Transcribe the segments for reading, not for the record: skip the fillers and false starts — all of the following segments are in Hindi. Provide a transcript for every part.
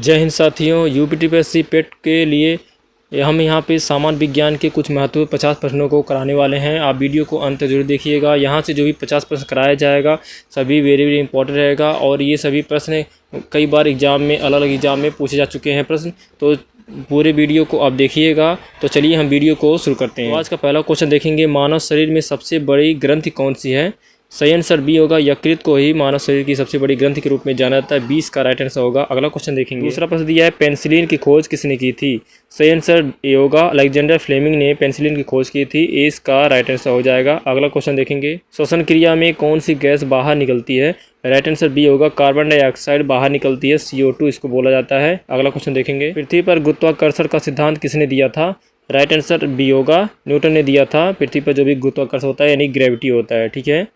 जय हिंद साथियों, यूपीटीपीएससी पेट के लिए हम यहाँ पे सामान्य विज्ञान के कुछ महत्वपूर्ण 50 प्रश्नों को कराने वाले हैं। आप वीडियो को अंत तक जरूर देखिएगा। यहाँ से जो भी 50 प्रश्न कराया जाएगा सभी वेरी वेरी इंपॉर्टेंट रहेगा और ये सभी प्रश्न कई बार एग्जाम में अलग अलग एग्जाम में पूछे जा चुके हैं प्रश्न, तो पूरे वीडियो को आप देखिएगा। तो चलिए हम वीडियो को शुरू करते हैं। तो आज का पहला क्वेश्चन देखेंगे, मानव शरीर में सबसे बड़ी ग्रंथि कौन सी है? सही आंसर बी होगा। यकृत को ही मानव शरीर की सबसे बड़ी ग्रंथि के रूप में जाना जाता है। 20 का राइट आंसर होगा। अगला क्वेश्चन देखेंगे। दूसरा प्रश्न दिया है, पेनिसिलिन की खोज किसने की थी? सही आंसर ए होगा। अलेक्जेंडर फ्लेमिंग ने पेनिसिलिन की खोज की थी। ए इसका राइट आंसर हो जाएगा। अगला क्वेश्चन देखेंगे, श्वसन क्रिया में कौन सी गैस बाहर निकलती है? राइट आंसर बी होगा। कार्बन डाइऑक्साइड बाहर निकलती है, CO2 इसको बोला जाता है। अगला क्वेश्चन देखेंगे, पृथ्वी पर गुरुत्वाकर्षण का सिद्धांत किसने दिया था? राइट आंसर बी होगा। न्यूटन ने दिया था। पृथ्वी पर जो भी गुरुत्वाकर्षण होता है यानी ग्रेविटी होता है, ठीक है।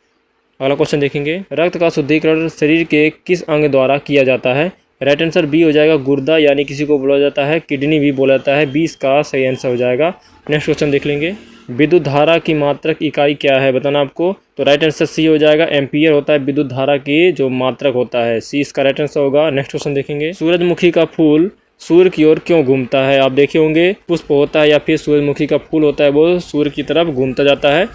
अगला क्वेश्चन देखेंगे, रक्त का शुद्धिकरण शरीर के किस अंग द्वारा किया जाता है? राइट आंसर बी हो जाएगा। गुर्दा यानी किसी को बोला जाता है किडनी भी बोला जाता है। 20 का सही आंसर हो जाएगा। नेक्स्ट क्वेश्चन देख लेंगे, विद्युत धारा की मात्रक इकाई क्या है बताना आपको। तो राइट आंसर सी हो जाएगा। एम्पियर होता है विद्युत धारा की जो मात्रक होता है। सी इसका राइट आंसर होगा। नेक्स्ट क्वेश्चन देखेंगे, सूरजमुखी का फूल सूर्य की ओर क्यों घूमता है? आप देखे होंगे पुष्प होता है या फिर सूरजमुखी का फूल होता है वो सूर्य की तरफ घूमता जाता है,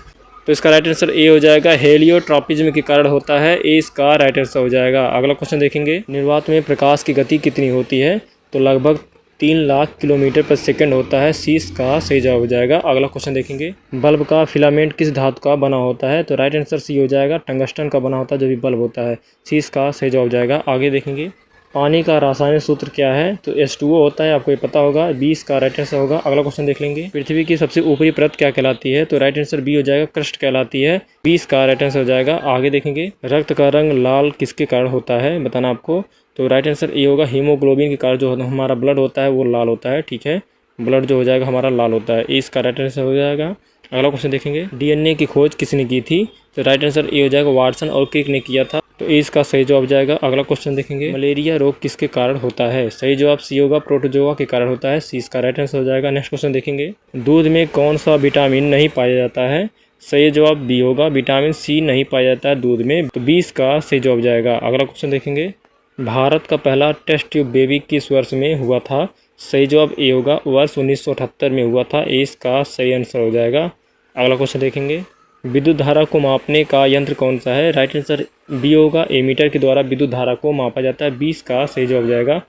तो इसका राइट आंसर ए हो जाएगा। हेलियोट्रॉपिज्म के कारण होता है। ए इसका राइट आंसर हो जाएगा। अगला क्वेश्चन देखेंगे, निर्वात में प्रकाश की गति कितनी होती है? तो लगभग 3 लाख किलोमीटर पर सेकंड होता है। सी इसका सही जवाब हो जाएगा। अगला क्वेश्चन देखेंगे, बल्ब का फिलामेंट किस धातु का बना होता है? तो राइट आंसर सी हो जाएगा। टंगस्टन का बना होता है जो भी बल्ब होता है। सी इसका सही जवाब हो जाएगा। आगे देखेंगे, पानी का रासायनिक सूत्र क्या है? तो H2O होता है, आपको ये पता होगा। 20 का राइट आंसर होगा। अगला क्वेश्चन देख लेंगे, पृथ्वी की सबसे ऊपरी परत क्या कहलाती है? तो राइट आंसर बी हो जाएगा। क्रस्ट कहलाती है। 20 का राइट आंसर हो जाएगा। आगे देखेंगे, रक्त का रंग लाल किसके कारण होता है बताना आपको। तो राइट आंसर ए होगा। हीमोग्लोबिन के कारण जो हमारा ब्लड होता है वो लाल होता है, ठीक है। ब्लड जो हो जाएगा हमारा लाल होता है। इसका राइट आंसर हो जाएगा। अगला क्वेश्चन देखेंगे, DNA की खोज किसने की थी? तो राइट आंसर ए हो जाएगा। वाटसन और क्रिक ने किया था, तो इसका सही जवाब जाएगा। अगला क्वेश्चन देखेंगे, मलेरिया रोग किसके कारण होता है? सही जवाब सी होगा। प्रोटोजोआ के कारण होता है। सी इसका राइट आंसर हो जाएगा। नेक्स्ट क्वेश्चन देखेंगे, दूध में कौन सा विटामिन नहीं पाया जाता है? सही जवाब बी होगा। विटामिन सी नहीं पाया जाता है दूध में, तो 20 का सही जवाब जाएगा। अगला क्वेश्चन देखेंगे, भारत का पहला टेस्ट ट्यूब बेबी किस वर्ष में हुआ था? सही जवाब ए होगा। वर्ष 1978 में हुआ था। ए इसका सही आंसर हो जाएगा। अगला क्वेश्चन देखेंगे, विद्युत धारा को मापने का यंत्र कौन सा है? राइट आंसर बी होगा। एमीटर के द्वारा विद्युत धारा को मापा जाता है। 20 का सही जवाब जाएगा।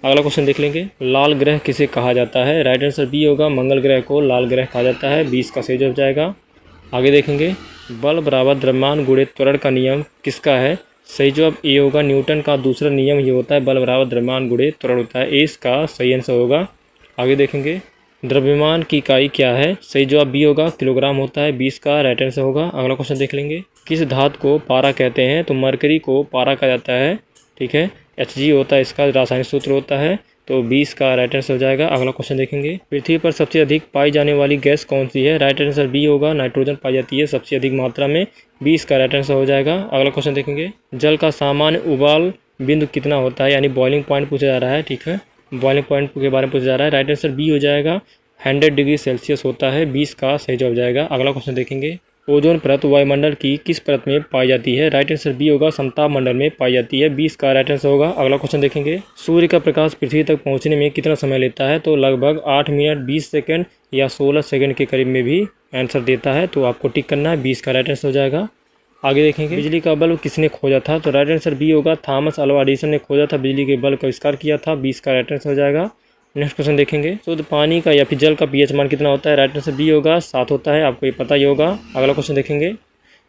अगला क्वेश्चन देख लेंगे, लाल ग्रह किसे कहा जाता है? राइट आंसर बी होगा। मंगल ग्रह को लाल ग्रह कहा जाता है। 20 का सही जवाब जाएगा। आगे देखेंगे, बल बराबर द्रव्यमान गुणे त्वरण का नियम किसका है? सही जवाब ए होगा। न्यूटन का दूसरा नियम ये होता है, बल बराबर द्रव्यमान गुणे त्वरण होता है। ए इसका सही आंसर होगा। आगे देखेंगे, द्रव्यमान की इकाई क्या है? सही जवाब बी होगा। किलोग्राम होता है। 20 का राइट आंसर होगा। अगला क्वेश्चन देख लेंगे, किस धातु को पारा कहते हैं? तो मरकरी को पारा कहा जाता है, ठीक है। Hg होता है इसका रासायनिक सूत्र होता है, तो 20 का राइट आंसर हो जाएगा। अगला क्वेश्चन देखेंगे, पृथ्वी पर सबसे अधिक पाई जाने वाली गैस कौन सी है? राइट आंसर बी होगा। नाइट्रोजन पाई जाती है सबसे अधिक मात्रा में। 20 का राइट आंसर हो जाएगा। अगला क्वेश्चन देखेंगे, जल का सामान्य उबाल बिंदु कितना होता है? यानी बॉइलिंग पॉइंट पूछा जा रहा है, ठीक है। बॉइलिंग पॉइंट के बारे में पूछा जा रहा है। राइट आंसर बी हो जाएगा। 100 डिग्री सेल्सियस होता है। 20 का सही जवाब जाएगा। अगला क्वेश्चन देखेंगे, ओजोन परत वायुमंडल की किस परत में पाई जाती है? राइट आंसर बी होगा। समताप मंडल में पाई जाती है। 20 का राइट आंसर होगा। अगला क्वेश्चन देखेंगे, सूर्य का प्रकाश पृथ्वी तक पहुंचने में कितना समय लेता है? तो लगभग 8 मिनट 20 सेकंड या 16 सेकंड के करीब में भी आंसर देता है, तो आपको टिक करना है। 20 का राइट आंसर हो जाएगा। आगे देखेंगे, बिजली का बल्ब किसने खोजा था? तो राइट आंसर बी होगा। थॉमस अल्वा एडिसन ने खोजा था, बिजली के बल्ब का आविष्कार किया था। 20 का राइट आंसर हो जाएगा। नेक्स्ट क्वेश्चन देखेंगे, शुद्ध पानी का या फिर जल का pH मान कितना होता है? राइट आंसर बी होगा। 7 होता है, आपको ये पता ही होगा। अगला क्वेश्चन देखेंगे,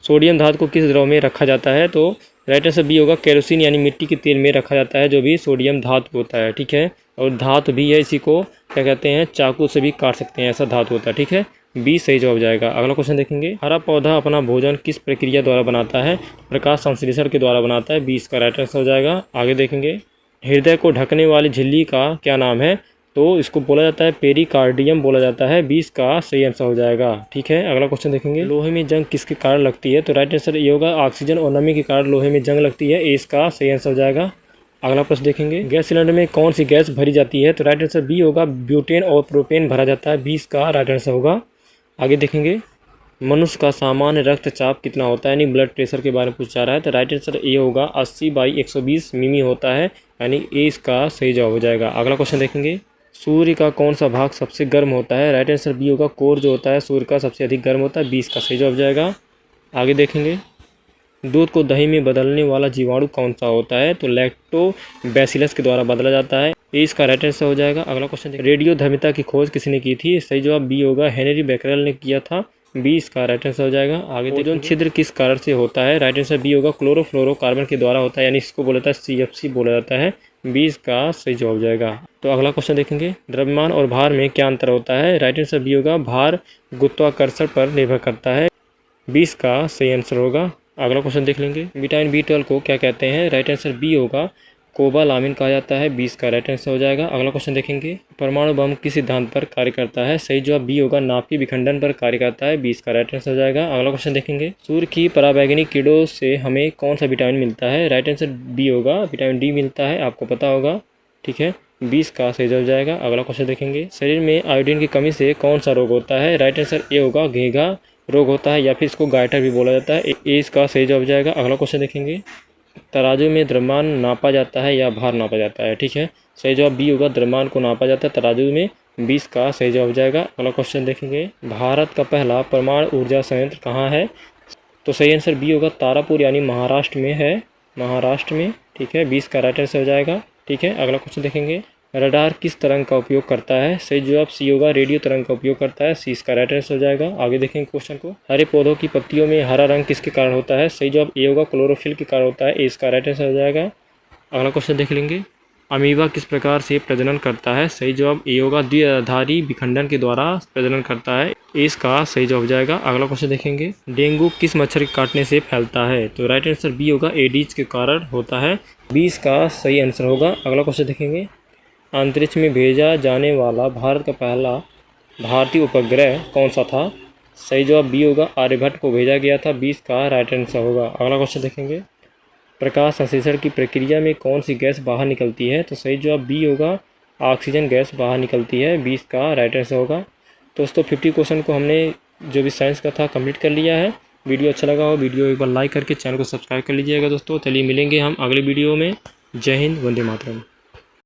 सोडियम धातु को किस द्रव में रखा जाता है? तो राइट आंसर बी होगा। केरोसिन यानी मिट्टी के तेल में रखा जाता है जो भी सोडियम धातु होता है, ठीक है। और धातु भी है, इसी को क्या कहते हैं, चाकू से भी काट सकते हैं, ऐसा धातु होता है, ठीक है। 20 सही जवाब जाएगा। अगला क्वेश्चन देखेंगे, हरा पौधा अपना भोजन किस प्रक्रिया द्वारा बनाता है? प्रकाश संश्लेषण के द्वारा बनाता है। 20 का राइट आंसर हो जाएगा। आगे देखेंगे, हृदय को ढकने वाली झिल्ली का क्या नाम है? तो इसको बोला जाता है पेरिकार्डियम बोला जाता है। 20 का सही आंसर हो जाएगा, ठीक है। अगला क्वेश्चन देखेंगे, लोहे में जंग किसके कारण लगती है? तो राइट आंसर ये होगा। ऑक्सीजन और नमी के कारण लोहे में जंग लगती है। इसका सही आंसर हो जाएगा। अगला प्रश्न देखेंगे, गैस सिलेंडर में कौन सी गैस भरी जाती है? तो राइट आंसर बी होगा। ब्यूटेन और प्रोपेन भरा जाता है। 20 का राइट आंसर होगा। आगे देखेंगे, मनुष्य का सामान्य रक्तचाप कितना होता है, यानी ब्लड प्रेशर के बारे में पूछा जा रहा है। तो राइट आंसर ए होगा 80/120 मिमी होता है, यानी ए इसका सही जवाब हो जाएगा। अगला क्वेश्चन देखेंगे, सूर्य का कौन सा भाग सबसे गर्म होता है। राइट आंसर बी होगा, कोर जो होता है सूर्य का सबसे अधिक गर्म होता है, 20 का सही जवाब हो जाएगा। आगे देखेंगे, दूध को दही में बदलने वाला जीवाणु कौन सा होता है। तो लैक्टोबैसिलस के द्वारा बदला जाता है, ए इसका राइट आंसर हो जाएगा। अगला क्वेश्चन देखिए, रेडियोधर्मिता की खोज किसने की थी। सही जवाब बी होगा, हेनरी बेकरेल ने किया था, 20 का राइट आंसर हो जाएगा। आगे ओजोन छिद्र किस कारण से होता है। राइट आंसर बी होगा, क्लोरोफ्लोरोकार्बन के द्वारा होता है, यानी इसको बोला जाता है CFC बोला जाता है, 20 का सही जवाब हो जाएगा। तो अगला क्वेश्चन देखेंगे, द्रव्यमान और भार में क्या अंतर होता है। राइट आंसर बी होगा, भार गुरुत्वाकर्षण पर निर्भर करता है, 20 का सही आंसर होगा। अगला क्वेश्चन देख लेंगे, विटामिन B12 को क्या कहते हैं। राइट आंसर बी होगा, कोबालामिन कहा जाता है, 20 का राइट आंसर हो जाएगा। अगला क्वेश्चन देखेंगे, परमाणु बम किस सिद्धांत पर कार्य करता है। सही जवाब बी होगा, नाभिक विखंडन पर कार्य करता है, 20 का राइट आंसर हो जाएगा। अगला क्वेश्चन देखेंगे, सूर्य की पराबैंगनी किरणों से हमें कौन सा विटामिन मिलता है। राइट आंसर बी होगा, विटामिन D मिलता है, आपको पता होगा, ठीक है, 20 का सही जवाब हो जाएगा। अगला क्वेश्चन देखेंगे, शरीर में आयोडीन की कमी से कौन सा रोग होता है। राइट आंसर ए होगा, घेघा रोग होता है, या फिर इसको गाइटर भी बोला जाता है, ए इसका सही जवाब हो जाएगा। अगला क्वेश्चन देखेंगे, तराजू में द्रव्यमान नापा जाता है या भार नापा जाता है। ठीक है, सही जवाब बी होगा, द्रव्यमान को नापा जाता है तराजू में, 20 का सही जवाब हो जाएगा। अगला क्वेश्चन देखेंगे, भारत का पहला परमाणु ऊर्जा संयंत्र कहाँ है। तो सही आंसर बी होगा, तारापुर यानी महाराष्ट्र में है, महाराष्ट्र में, ठीक है, 20 का राइट आंसर हो जाएगा। ठीक है, अगला क्वेश्चन देखेंगे, रडार किस तरंग का उपयोग करता है। सही जवाब सी होगा, रेडियो तरंग का उपयोग करता है, सी इसका राइट आंसर हो जाएगा। आगे देखेंगे क्वेश्चन को, हरे पौधों की पत्तियों में हरा रंग किसके कारण होता है। सही जवाब ए होगा, क्लोरोफिल के कारण होता है, ए इसका राइट आंसर हो जाएगा। अगला क्वेश्चन देख लेंगे, अमीबा किस प्रकार से प्रजनन करता है। सही जवाब ए होगा, द्विआधारी विखंडन के द्वारा प्रजनन करता है, ए इसका सही जवाब हो जाएगा। अगला क्वेश्चन देखेंगे, डेंगू किस मच्छर के काटने से फैलता है। तो राइट आंसर बी होगा, एडीज के कारण होता है, 20 का सही आंसर होगा। अगला क्वेश्चन देखेंगे, अंतरिक्ष में भेजा जाने वाला भारत का पहला भारतीय उपग्रह कौन सा था। सही जवाब बी होगा, आर्यभट्ट को भेजा गया था, 20 का राइट आंसर होगा। अगला क्वेश्चन देखेंगे, प्रकाश संश्लेषण की प्रक्रिया में कौन सी गैस बाहर निकलती है। तो सही जवाब बी होगा, ऑक्सीजन गैस बाहर निकलती है, 20 का राइट आंसर होगा। दोस्तों 50 क्वेश्चन को हमने जो भी साइंस का था कंप्लीट कर लिया है। वीडियो अच्छा लगा हो, वीडियो एक बार लाइक करके चैनल को सब्सक्राइब कर लीजिएगा। दोस्तों चलिए मिलेंगे हम अगले वीडियो में। जय हिंद, वंदे मातरम।